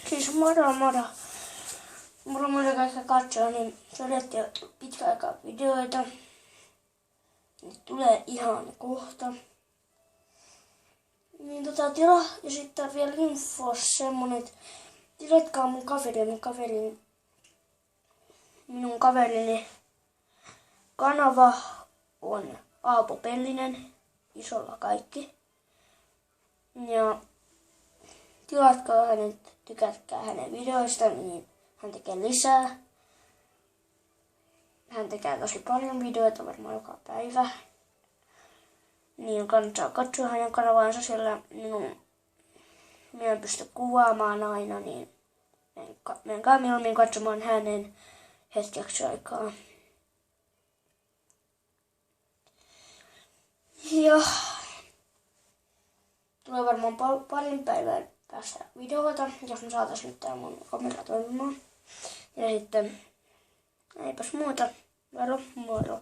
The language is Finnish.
Siis moro moro. Moro moro kaikki katsoo, niin todettiin jo pitkä aikaa videoita. Nyt tulee ihan kohta. Niin tila ja sitten vielä info semmonen, että tilatkaa minun kaverini kanava on Aapo Pellinen, isolla kaikki. Ja tilatkaa hänet, tykätkää hänen videoista, niin hän tekee lisää. Hän tekee tosi paljon videoita, varmaan joka päivä. Niin kannattaa katsoa hänen kanavaansa siellä. Minä en pysty kuvaamaan aina, niin menkää mieluummin katsomaan hänen hetkeksi aikaa. Ja tulee varmaan parin päivän päästä videoita, jos me saatais nyt tää mun kamera toimimaan. Ja sitten eipäs muuta. Moro moro.